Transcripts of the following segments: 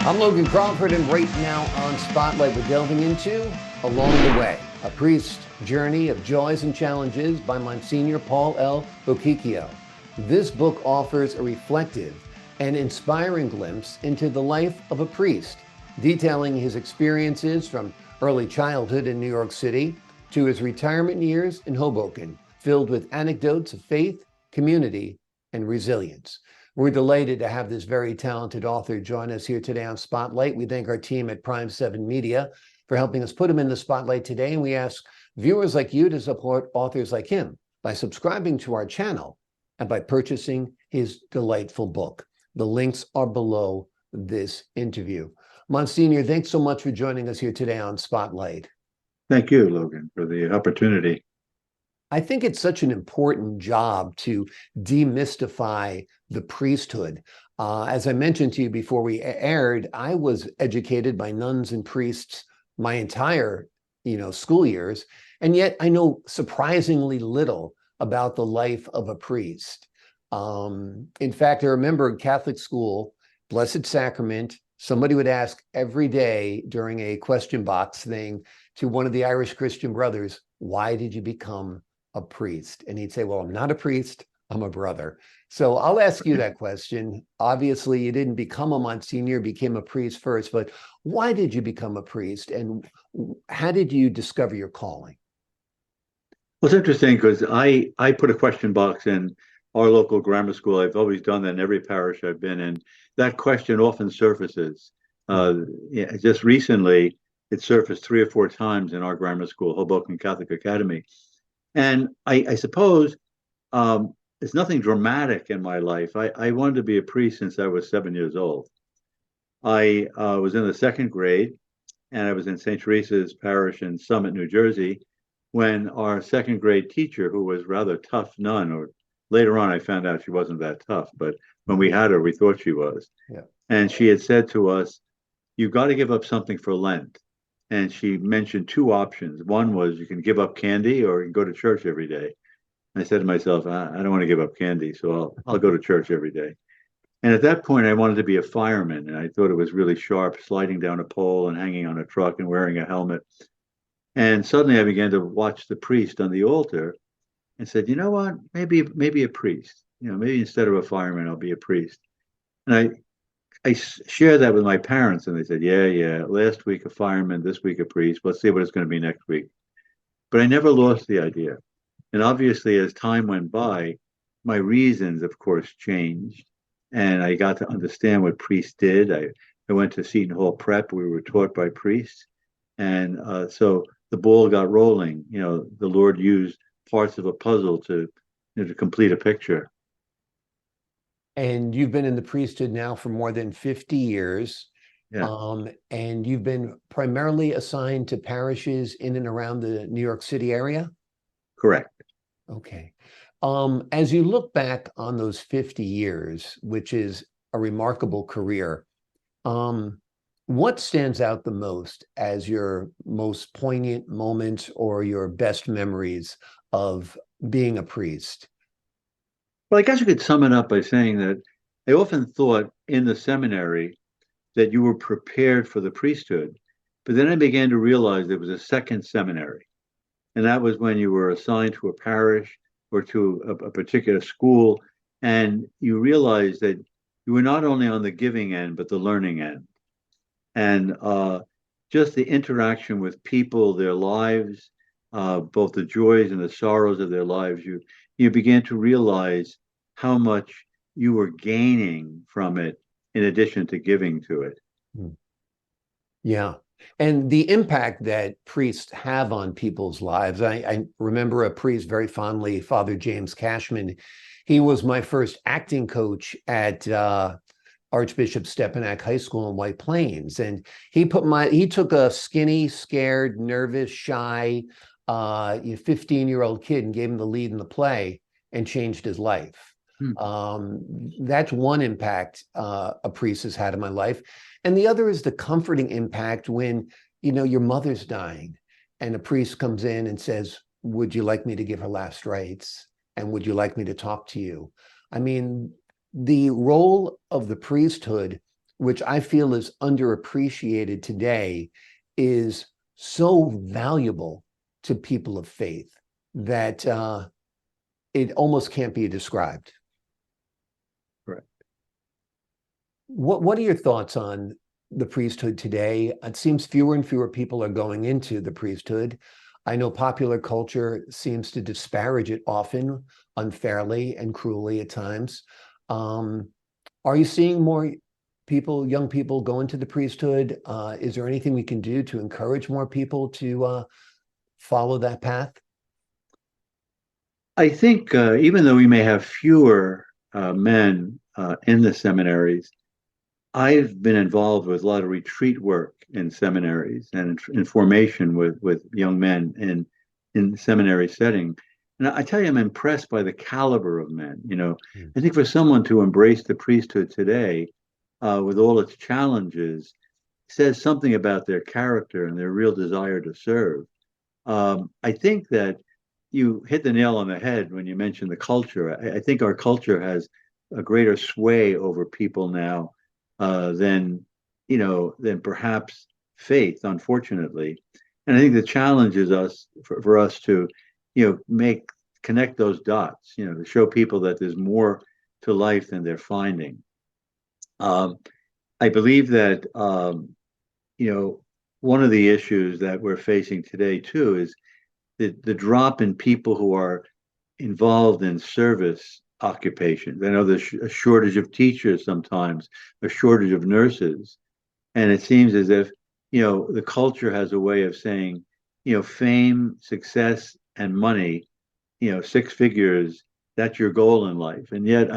I'm Logan Crawford, and right now on Spotlight, we're delving into Along the Way, a priest's journey of joys and challenges by Monsignor Paul L. Bochicchio. This book offers a reflective and inspiring glimpse into the life of a priest, detailing his experiences from early childhood in New York City to his retirement years in Hoboken, filled with anecdotes of faith, community, and resilience. We're delighted to have this very talented author join us here today on Spotlight. We thank our team at Prime 7 Media for helping us put him in the spotlight today. And we ask viewers like you to support authors like him by subscribing to our channel and by purchasing his delightful book. The links are below this interview. Monsignor, thanks so much for joining us here today on Spotlight. Thank you, Logan, for the opportunity. I think it's such an important job to demystify the priesthood. As I mentioned to you before we aired, I was educated by nuns and priests my entire, school years, and yet I know surprisingly little about the life of a priest. In fact, I remember in Catholic school, Blessed Sacrament, somebody would ask every day during a question box thing to one of the Irish Christian brothers, "Why did you become a priest?" And he'd say, "Well, I'm not a priest, I'm a brother." So I'll ask you that question. Obviously, you didn't become a Monsignor, became a priest first, but why did you become a priest? And how did you discover your calling? Well, it's interesting because I put a question box in our local grammar school. I've always done that in every parish I've been in. That question often surfaces. Just recently, it surfaced 3 or 4 times in our grammar school, Hoboken Catholic Academy. And I suppose it's nothing dramatic in my life. I wanted to be a priest since I was 7 years old. I was in the second grade, and I was in St. Teresa's Parish in Summit, New Jersey, when our second grade teacher, who was rather tough nun, or later on I found out she wasn't that tough, but when we had her, we thought she was. Yeah. And she had said to us, "You've got to give up something for Lent." And she mentioned 2 options. One was you can give up candy or you can go to church every day. I said to myself, I don't want to give up candy, so I'll go to church every day. And at that point, I wanted to be a fireman, and I thought it was really sharp, sliding down a pole and hanging on a truck and wearing a helmet. And suddenly I began to watch the priest on the altar and said, you know what, maybe a priest. Maybe instead of a fireman, I'll be a priest. And I shared that with my parents, and they said, yeah, last week a fireman, this week a priest. Let's see what it's going to be next week. But I never lost the idea. And obviously, as time went by, my reasons, of course, changed. And I got to understand what priests did. I went to Seton Hall Prep. We were taught by priests. And so the ball got rolling. The Lord used parts of a puzzle to complete a picture. And you've been in the priesthood now for more than 50 years. Yeah. And you've been primarily assigned to parishes in and around the New York City area? Correct. Okay. As you look back on those 50 years, which is a remarkable career, what stands out the most as your most poignant moments or your best memories of being a priest? Well, I guess you could sum it up by saying that I often thought in the seminary that you were prepared for the priesthood, but then I began to realize there was a second seminary, and that was when you were assigned to a parish or to a particular school, and you realized that you were not only on the giving end, but the learning end. And just the interaction with people, their lives, both the joys and the sorrows of their lives, you began to realize how much you were gaining from it in addition to giving to it. Yeah. And the impact that priests have on people's lives. I remember a priest very fondly, Father James Cashman. He was my first acting coach at Archbishop Stepanak High School in White Plains. And he took a skinny, scared, nervous, shy 15-year-old kid and gave him the lead in the play and changed his life. That's one impact a priest has had in my life. And the other is the comforting impact when, your mother's dying and a priest comes in and says, "Would you like me to give her last rites? And would you like me to talk to you?" I mean, the role of the priesthood which I feel is underappreciated today, is so valuable to people of faith that it almost can't be described. Correct. What are your thoughts on the priesthood today? It seems fewer and fewer people are going into the priesthood. I know popular culture seems to disparage it often, unfairly and cruelly at times. Are you seeing more people, young people, go into the priesthood? Is there anything we can do to encourage more people to follow that path? I think even though we may have fewer men in the seminaries, I've been involved with a lot of retreat work in seminaries and in formation with young men in seminary setting. And I tell you, I'm impressed by the caliber of men. I think for someone to embrace the priesthood today, with all its challenges, says something about their character and their real desire to serve. I think that you hit the nail on the head when you mentioned the culture. I think our culture has a greater sway over people now than perhaps faith, unfortunately. And I think the challenge is for us to, connect those dots, to show people that there's more to life than they're finding. I believe that, one of the issues that we're facing today too is the drop in people who are involved in service occupations. I know there's a shortage of teachers sometimes, a shortage of nurses. And it seems as if, the culture has a way of saying, fame, success, and money, six figures, that's your goal in life. And yet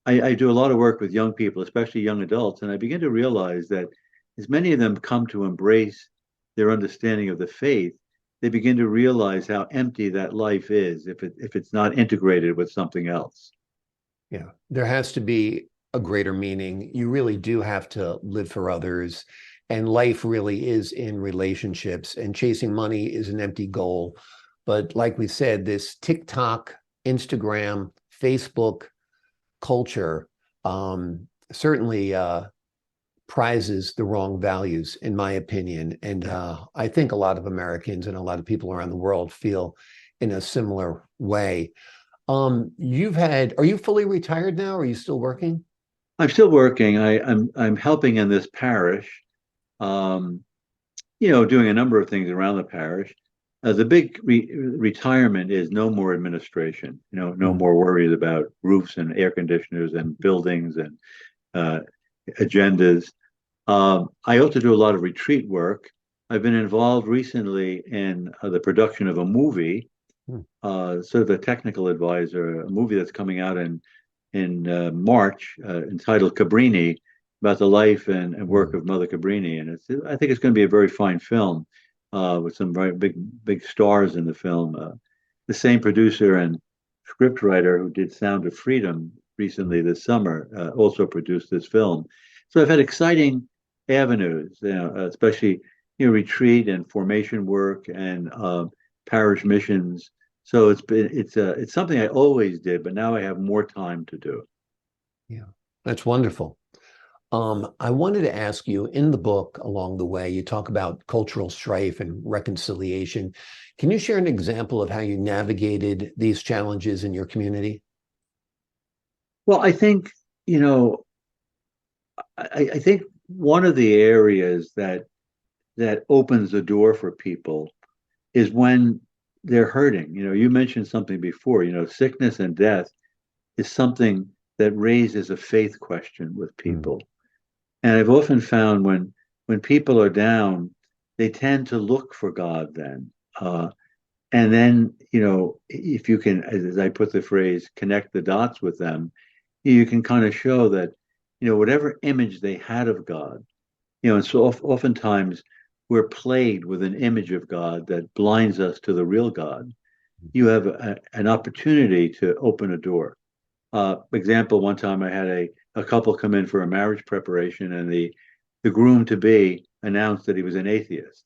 I do a lot of work with young people, especially young adults, and I begin to realize that as many of them come to embrace their understanding of the faith, they begin to realize how empty that life is if it's not integrated with something else. Yeah, there has to be a greater meaning. You really do have to live for others, and life really is in relationships, and chasing money is an empty goal. But like we said, this TikTok, Instagram, Facebook culture certainly prizes the wrong values, in my opinion. And I think a lot of Americans and a lot of people around the world feel in a similar way. Are you fully retired now? Or are you still working? I'm still working. I'm helping in this parish, um, doing a number of things around the parish. The big retirement is no more administration. No Mhm. more worries about roofs and air conditioners and buildings and uh, agendas. I also do a lot of retreat work. I've been involved recently in the production of a movie, Hmm. sort of a technical advisor, a movie that's coming out in March, entitled Cabrini, about the life and work Mhm. of Mother Cabrini. And I think it's going to be a very fine film with some very big stars in the film. The same producer and scriptwriter who did Sound of Freedom recently this summer also produced this film. So I've had exciting avenues, especially retreat and formation work and parish missions. So it's something I always did, but now I have more time to do. Yeah, that's wonderful. I wanted to ask you, in the book along the way, you talk about cultural strife and reconciliation. Can you share an example of how you navigated these challenges in your community? Well, I think, you know, I think one of the areas that opens the door for people is when they're hurting. You mentioned something before, sickness and death is something that raises a faith question with Mm. people. And I've often found when people are down, they tend to look for God then. And then, if you can, as I put the phrase, connect the dots with them, you can kind of show that, whatever image they had of God, and so oftentimes we're plagued with an image of God that blinds us to the real God. You have an opportunity to open a door. Example, one time I had a couple come in for a marriage preparation, and the groom to be announced that he was an atheist.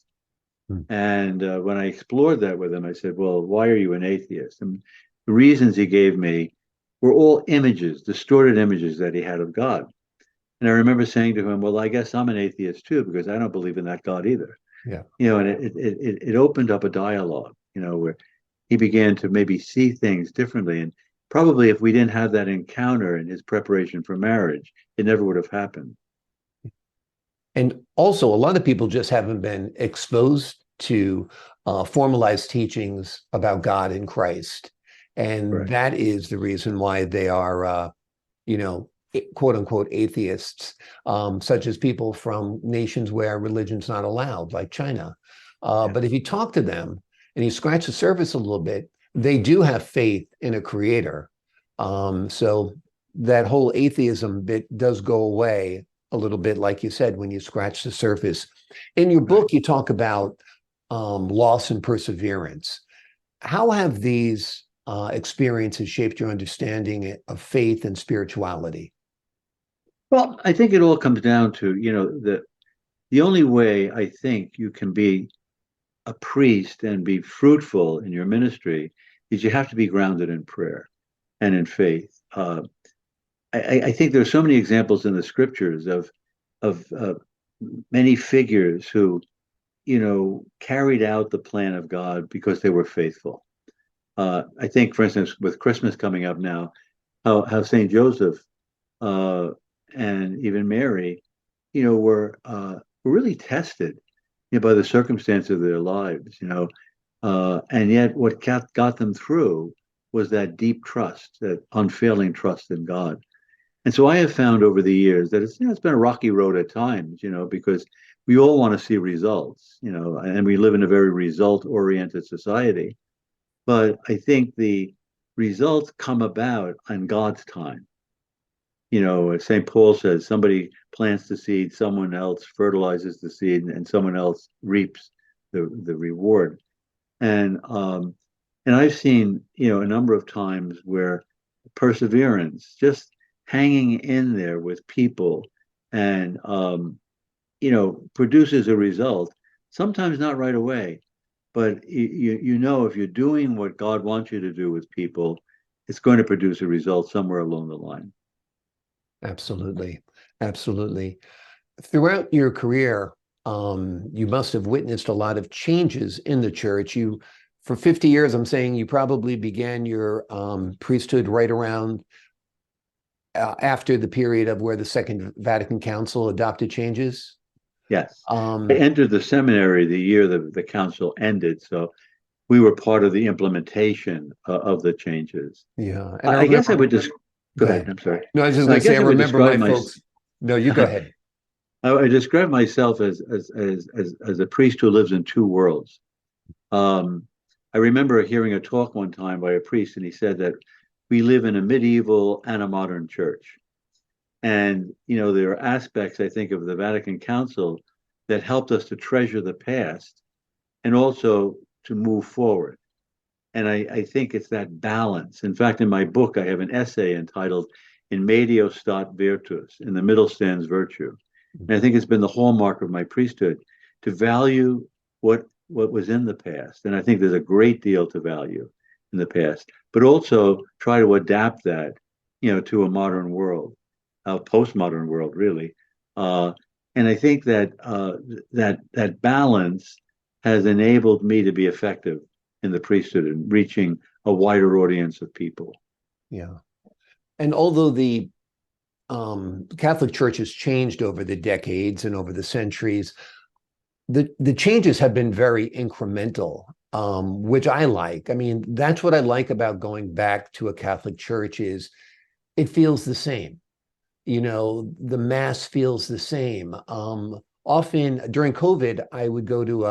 Mm. And when I explored that with him, I said, "Well, why are you an atheist?" And the reasons he gave me were all images, distorted images that he had of God. And I remember saying to him, well, I guess I'm an atheist too, because I don't believe in that God either. Yeah. And it opened up a dialogue, where he began to maybe see things differently. And probably if we didn't have that encounter in his preparation for marriage, it never would have happened. And also, a lot of people just haven't been exposed to formalized teachings about God in Christ. And Right. that is the reason why they are, quote unquote, atheists, such as people from nations where religion's not allowed, like China. Yeah. But if you talk to them and you scratch the surface a little bit, they do have faith in a creator. So that whole atheism bit does go away a little bit, like you said, when you scratch the surface. In your Right. book, you talk about loss and perseverance. How have these experiences shaped your understanding of faith and spirituality? Well, I think it all comes down to, the only way I think you can be a priest and be fruitful in your ministry is you have to be grounded in prayer and in faith. I think there's so many examples in the scriptures of many figures who, carried out the plan of God because they were faithful. I think, for instance, with Christmas coming up now, how Saint Joseph uh, and even Mary, were really tested, by the circumstance of their lives, and yet what got them through was that deep trust, that unfailing trust in God. And so I have found over the years that it's been a rocky road at times, because we all want to see results, and we live in a very result-oriented society. But I think the results come about on God's time. As St. Paul says, somebody plants the seed, someone else fertilizes the seed, and someone else reaps the reward. And I've seen, a number of times where perseverance, just hanging in there with people and produces a result, sometimes not right away, but if you're doing what God wants you to do with people, it's going to produce a result somewhere along the line. Absolutely. Absolutely. Throughout your career, you must have witnessed a lot of changes in the church. For 50 years, I'm saying you probably began your priesthood right around after the period of where the Second Vatican Council adopted changes. Yes. I Um, entered the seminary the year the council ended, so we were part of the implementation of the changes. yeah, and I I guess I remember. would just go Go ahead. ahead. I'm sorry. No, I was just No, going I to say, guess I I would remember my describe my folks. No, you go ahead. I describe myself as a priest who lives in two worlds. Um, I remember hearing a talk one time by a priest, and he said that we live in a medieval and a modern church. And, there are aspects, I think, of the Vatican Council that helped us to treasure the past and also to move forward. And I think it's that balance. In fact, in my book, I have an essay entitled In Medio Stat Virtus, in the middle stands virtue. And I think it's been the hallmark of my priesthood to value what was in the past. And I think there's a great deal to value in the past, but also try to adapt that, to a modern world, a postmodern world, really. And I think that balance has enabled me to be effective in the priesthood and reaching a wider audience of people. Yeah. And although the Catholic Church has changed over the decades and over the centuries, the changes have been very incremental, which I like. I mean, that's what I like about going back to a Catholic church is it feels the same. The mass feels the same. Often during COVID, I would go to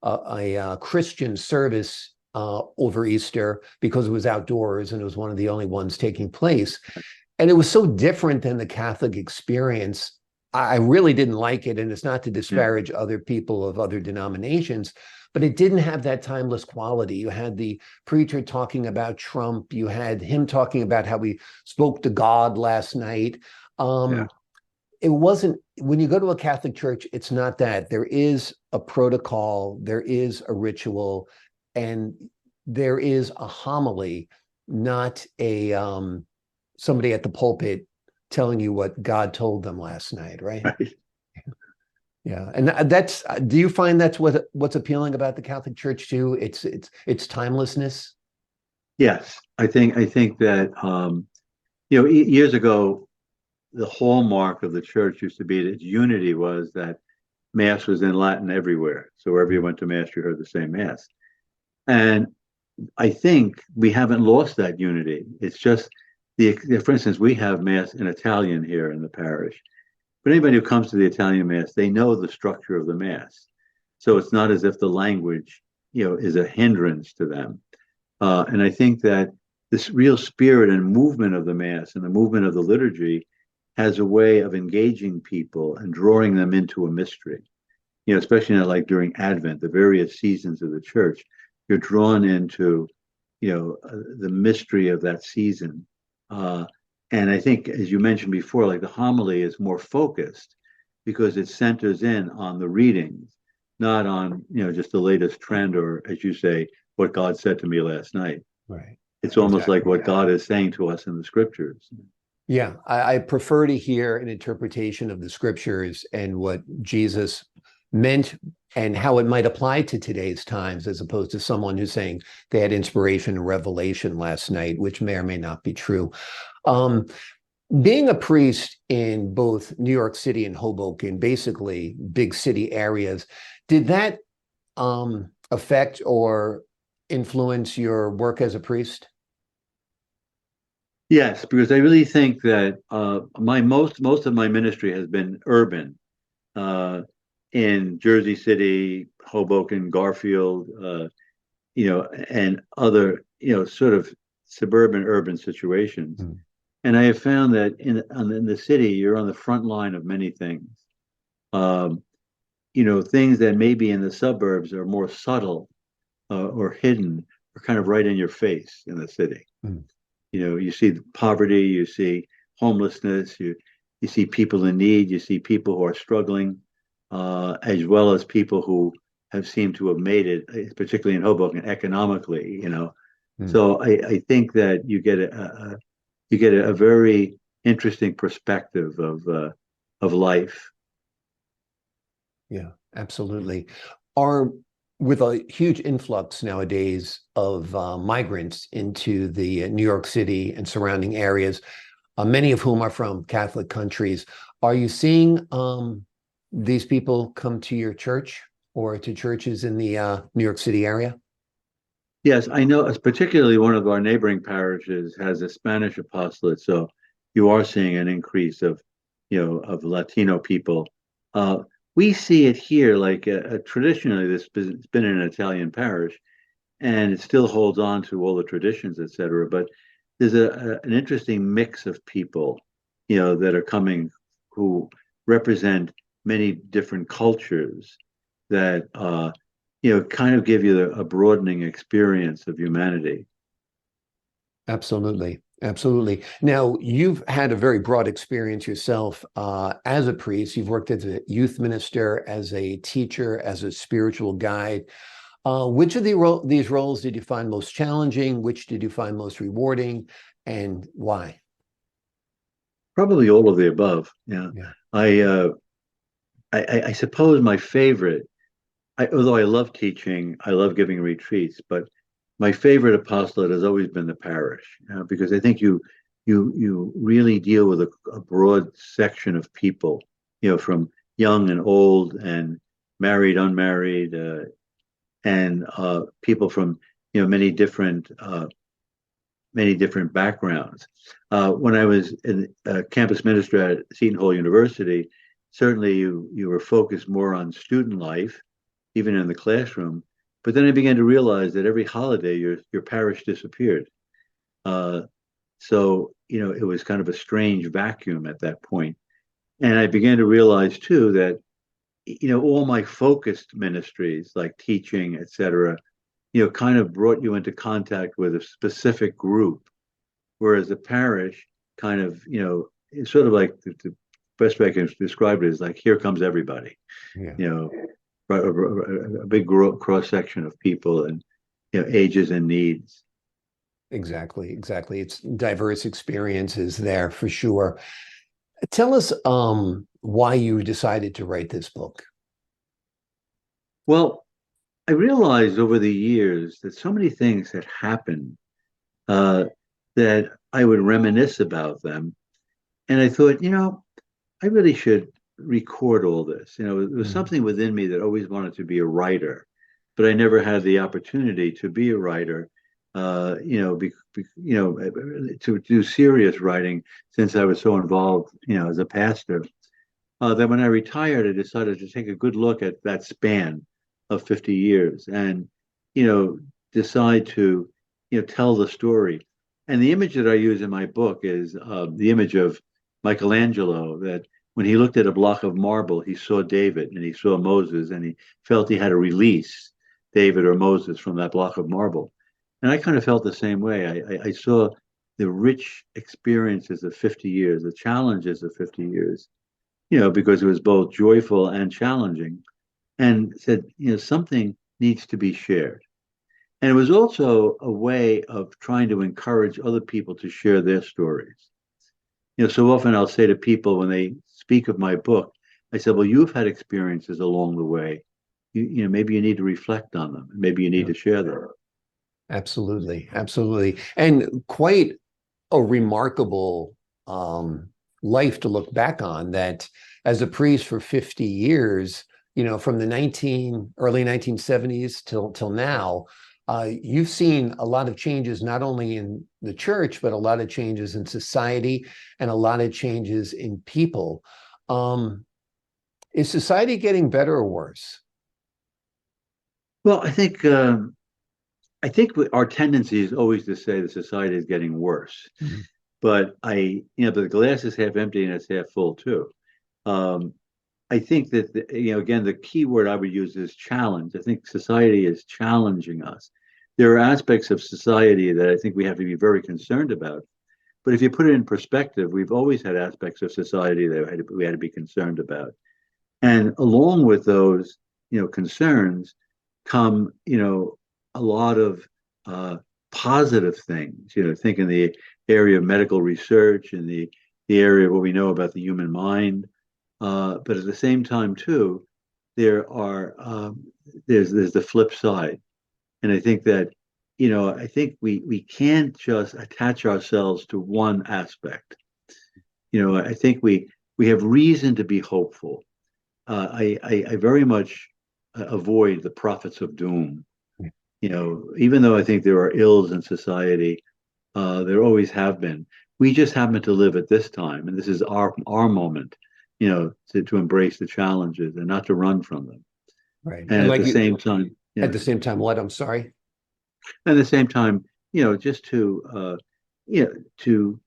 a Christian service over Easter because it was outdoors and it was one of the only ones taking place. And it was so different than the Catholic experience. I really didn't like it. And it's not to Yeah. disparage other people of other denominations, but it didn't have that timeless quality. You had the preacher talking about Trump. You had him talking about how he spoke to God last night. Yeah. It wasn't, when you go to a Catholic church, it's not that. There is a protocol, there is a ritual, and there is a homily, not a somebody at the pulpit telling you what God told them last night, right? Right. Yeah, and that's. Do you find that's what's appealing about the Catholic Church too? It's timelessness. Yes, I think that years ago, the hallmark of the church used to be that its unity was that Mass was in Latin everywhere. So wherever you went to Mass, you heard the same Mass. And I think we haven't lost that unity. It's just for instance, we have Mass in Italian here in the parish. But anybody who comes to the Italian Mass, they know the structure of the Mass. So it's not as if the language, is a hindrance to them. And I think that this real spirit and movement of the Mass and the movement of the liturgy has a way of engaging people and drawing them into a mystery. Especially now, like during Advent, the various seasons of the church, you're drawn into, the mystery of that season. And I think, as you mentioned before, like the homily is more focused because it centers in on the readings, not on, just the latest trend or, as you say, what God said to me last night. Right. It's almost like Exactly. what God is saying to us in the scriptures. Yeah, I prefer to hear an interpretation of the scriptures and what Jesus meant and how it might apply to today's times, as opposed to someone who's saying they had inspiration and revelation last night, which may or may not be true. Being a priest in both New York City and Hoboken, basically big city areas, did that affect or influence your work as a priest? Yes, because I really think that my most of my ministry has been urban, uh, in Jersey City, Hoboken, Garfield, and other, sort of suburban urban situations. Mm. And I have found that in the city, you're on the front line of many things. Um, things that maybe in the suburbs are more subtle or hidden are kind of right in your face in the city. Mm. You see poverty, you see homelessness, you see people in need, you see people who are struggling, as well as people who have seemed to have made it, particularly in Hoboken, economically. Mm. So I think that you get a very interesting perspective of life. Yeah, absolutely. Are with a huge influx nowadays of migrants into the New York City and surrounding areas, many of whom are from Catholic countries, are you seeing these people come to your church or to churches in the New York City area? Yes, I know. Particularly one of our neighboring parishes has a Spanish apostolate, so you are seeing an increase of Latino people. Uh, we see it here, like traditionally, it's been an Italian parish, and it still holds on to all the traditions, et cetera. But there's an interesting mix of people, that are coming who represent many different cultures that kind of give you a broadening experience of humanity. Absolutely. Absolutely. Now, you've had a very broad experience yourself as a priest. You've worked as a youth minister, as a teacher, as a spiritual guide. Which of these roles did you find most challenging? Which did you find most rewarding? And why? Probably all of the above. Yeah, Yeah. I uh, I suppose my favorite. Although I love teaching, I love giving retreats, but my favorite apostolate has always been the parish, because I think you really deal with a broad section of people, from young and old and married, unmarried, and people from many different backgrounds. When I was in campus minister at Seton Hall University, certainly you were focused more on student life, even in the classroom. But then I began to realize that every holiday your parish disappeared. Uh, so it was kind of a strange vacuum at that point. And I began to realize too that all my focused ministries like teaching, et cetera, kind of brought you into contact with a specific group, whereas the parish kind of, it's sort of like the best way I can describe it is like, here comes everybody, Yeah. you know, a big cross section of people and, ages and needs. Exactly. Exactly. It's diverse experiences there for sure. Tell us why you decided to write this book. Well, I realized over the years that so many things had happened uh, that I would reminisce about them. And I thought, I really should record all this. There was Mhm. something within me that always wanted to be a writer, but I never had the opportunity to be a writer. To do serious writing since I was so involved, as a pastor. Then when I retired, I decided to take a good look at that span of 50 years and, you know, decide to, tell the story. And the image that I use in my book is the image of Michelangelo, that when he looked at a block of marble, he saw David and he saw Moses and he felt he had to release David or Moses from that block of marble. And I kind of felt the same way. I saw the rich experiences of 50 years, the challenges of 50 years, because it was both joyful and challenging, and said, something needs to be shared. And it was also a way of trying to encourage other people to share their stories. So often I'll say to people when they speak of my book, I said, well, you've had experiences along the way. Maybe you need to reflect on them. Maybe you need Yeah, to share them. absolutely, absolutely, and quite a remarkable um, life to look back on. That as a priest for 50 years, from the early 1970s till now, you've seen a lot of changes not only in the church but a lot of changes in society and a lot of changes in people. Um, is society getting better or worse? Well, I think our tendency is always to say the society is getting worse. Mhm. But the glass is half empty and it's half full too. Um, I think that, again, the key word I would use is challenge. I think society is challenging us. There are aspects of society that I think we have to be very concerned about. But if you put it in perspective, we've always had aspects of society that we had to be concerned about. And along with those, concerns come, a lot of uh, positive things. Think in the area of medical research and the area of what we know about the human mind. But at the same time, too, there are there's the flip side, and I think that I think we can't just attach ourselves to one aspect. I think we have reason to be hopeful. I very much avoid the prophets of doom. Even though I think there are ills in society, there always have been. We just happen to live at this time, and this is our moment. To embrace the challenges and not to run from them. Right. And And at like the you, same time, at the same time, what? I'm sorry. just to you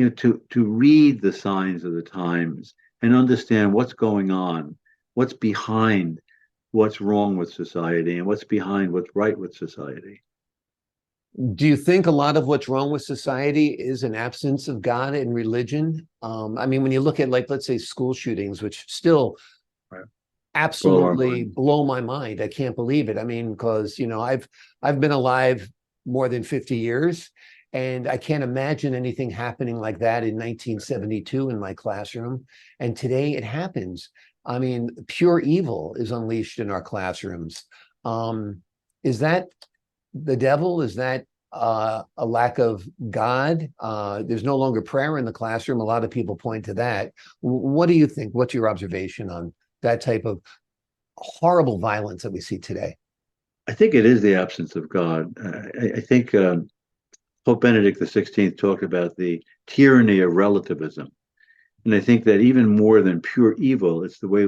know to to read the signs of the times and understand what's going on, what's behind what's wrong with society, and what's behind what's right with society. Do you think a lot of what's wrong with society is an absence of God and religion? I mean, when you look at, like, let's say school shootings, which still Right. Well, our absolutely mind. blow my mind. I can't believe it. I mean, because I've been alive more than 50 years, and I can't imagine anything happening like that in 1972 in my classroom. And today it happens. I mean, pure evil is unleashed in our classrooms. Is that the devil? Is that a lack of God? There's no longer prayer in the classroom. A lot of people point to that. What do you think? What's your observation on that type of horrible violence that we see today? I think it is the absence of God. I think Pope Benedict XVI talked about the tyranny of relativism, and I think that even more than pure evil, it's the way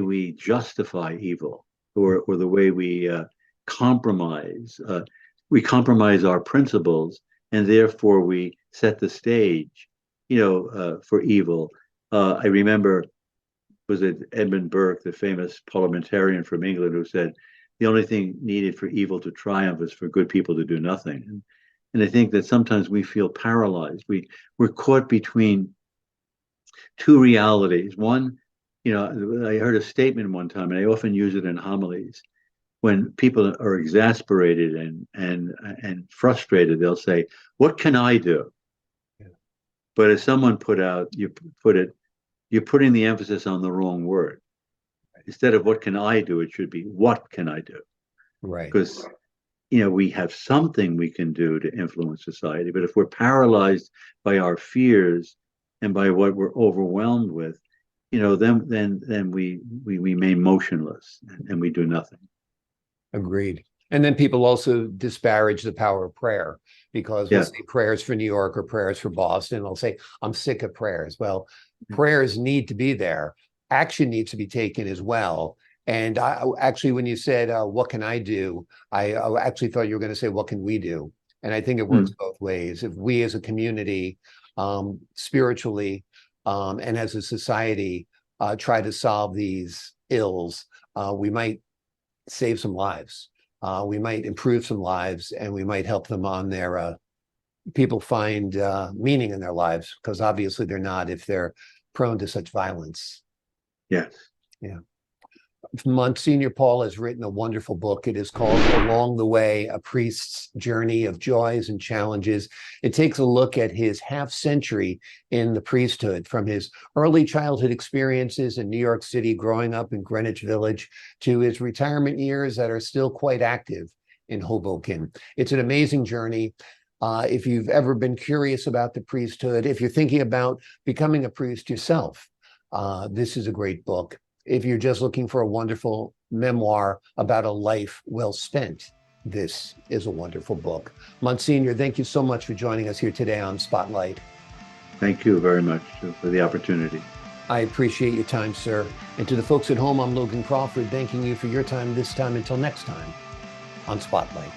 we justify evil, or the way we compromise. We compromise our principles, and therefore we set the stage, for evil. I remember, was it Edmund Burke, the famous parliamentarian from England, who said the only thing needed for evil to triumph is for good people to do nothing. And I think that sometimes we feel paralyzed. We're caught between two realities. One, I heard a statement one time, and I often use it in homilies. When people are exasperated and frustrated, they'll say, "What can I do?" But as someone put it, you're putting the emphasis on the wrong word. Instead of what can I do, it should be what can I do? Right. Because we have something we can do to influence society, but if we're paralyzed by our fears and by what we're overwhelmed with, then we remain motionless and we do nothing. Agreed. And then people also disparage the power of prayer because we'll say prayers for New York or prayers for Boston. They'll say, I'm sick of prayers. Well, prayers need to be there. Action needs to be taken as well. And actually, when you said, what can I do? I actually thought you were going to say, what can we do? And I think it works both ways. If we as a community, spiritually, and as a society, try to solve these ills, we might save some lives. We might improve some lives, and we might help them on their, people find meaning in their lives, because obviously they're not if they're prone to such violence. Yes. Yeah. Monsignor Paul has written a wonderful book. It is called Along the Way, A Priest's Journey of Joys and Challenges. It takes a look at his half century in the priesthood, from his early childhood experiences in New York City, growing up in Greenwich Village, to his retirement years that are still quite active in Hoboken. It's an amazing journey. If you've ever been curious about the priesthood, if you're thinking about becoming a priest yourself, this is a great book. If you're just looking for a wonderful memoir about a life well spent, this is a wonderful book. Monsignor, thank you so much for joining us here today on Spotlight. Thank you very much for the opportunity. I appreciate your time, sir. And to the folks at home, I'm Logan Crawford, thanking you for your time this time. Until next time on Spotlight.